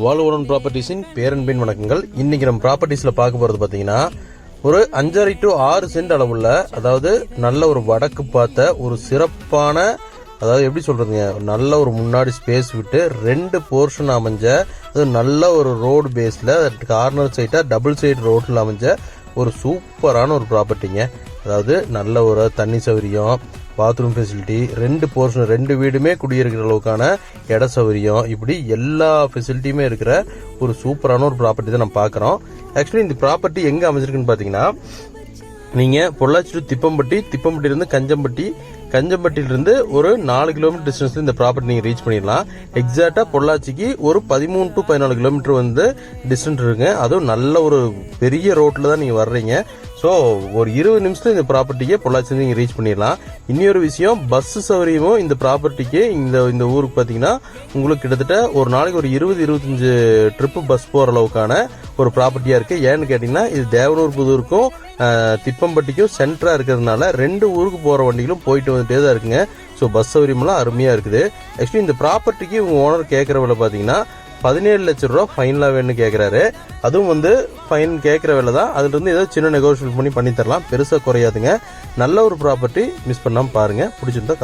வாழ்வுடன் ப்ராப்பர்ட்டிஸின் பேரன்பின் வணக்கங்கள். இன்னைக்கு நம்ம ப்ராப்பர்ட்டிஸ்ல பார்க்க போறது பாத்தீங்கன்னா ஒரு 5.5 to 6 சென்ட் அளவுள்ள, அதாவது நல்ல ஒரு வடக்கு பார்த்த ஒரு சிறப்பான, அதாவது எப்படி சொல்றதுங்க, நல்ல ஒரு முன்னாடி ஸ்பேஸ் விட்டு 2 போர்ஷன் அமைஞ்ச, அது நல்ல ஒரு ரோடு பேஸ்ல கார்னர் சைட்டா டபுள் சைடு ரோட்ல அமைஞ்ச ஒரு சூப்பரான ஒரு ப்ராப்பர்ட்டிங்க. அதாவது நல்ல ஒரு தண்ணி சௌகரியம், பாத்ரூம் ஃபெசிலிட்டி, 2 போர்ஷன் 2 வீடுமே குடியிருக்கிற அளவுக்கான இட சௌகரியம், இப்படி எல்லா ஃபெசிலிட்டியுமே இருக்கிற ஒரு சூப்பரான ஒரு ப்ராப்பர்ட்டி தான் நம்ம பார்க்குறோம். ஆக்சுவலி இந்த ப்ராப்பர்ட்டி எங்கே அமைஞ்சிருக்குன்னு பார்த்தீங்கன்னா, நீங்கள் பொள்ளாச்சி டு திப்பம்பட்டியிலிருந்து கஞ்சம்பட்டியிலிருந்து ஒரு 4 கிலோமீட்டர் டிஸ்டன்ஸ்ல இந்த ப்ராப்பர்ட்டி நீங்கள் ரீச் பண்ணிடலாம். எக்ஸாக்டா பொள்ளாச்சிக்கு ஒரு 13 to 14 கிலோமீட்டர் வந்து டிஸ்டன்ஸ் இருக்குங்க. அதுவும் நல்ல ஒரு பெரிய ரோட்ல தான் நீங்கள் வர்றீங்க. ஸோ ஒரு 20 நிமிஷத்துல இந்த ப்ராப்பர்ட்டிக்கு பொள்ளாச்சிலேருந்து நீங்கள் ரீச் பண்ணிடலாம். இன்னொரு விஷயம், பஸ் சௌகரியமும் இந்த ப்ராப்பர்ட்டிக்கு இந்த ஊருக்கு பார்த்தீங்கன்னா உங்களுக்கு கிட்டத்தட்ட ஒரு நாளைக்கு ஒரு 20-25 ட்ரிப்பு பஸ் போகிற அளவுக்கான ஒரு ப்ராப்பர்ட்டியாக இருக்குது. ஏன்னு கேட்டிங்கன்னா, இது தேவனூர் புதூருக்கும் திப்பம்பட்டிக்கும் சென்டராக இருக்கிறதுனால 2 ஊருக்கு போகிற வண்டிகளும் போயிட்டு வந்துட்டே தான் இருக்குங்க. ஸோ பஸ் சௌகரியமெல்லாம் அருமையாக இருக்குது. ஆக்சுவலி இந்த ப்ராப்பர்ட்டிக்கு உங்கள் ஓனர் கேட்குற விலை பார்த்தீங்கன்னா 17 லட்சம் ரூபா ஃபைனலாக வேணும்னு கேட்குறாரு. அதுவும் வந்து ஃபைன் கேட்குற விலை தான். அதுல இருந்து ஏதோ சின்ன நெகோஷியேட் பண்ணி தரலாம், பெருசாக குறையாதுங்க. நல்ல ஒரு ப்ராப்பர்ட்டி, மிஸ் பண்ணாமல் பாருங்க. பிடிச்சிருந்தா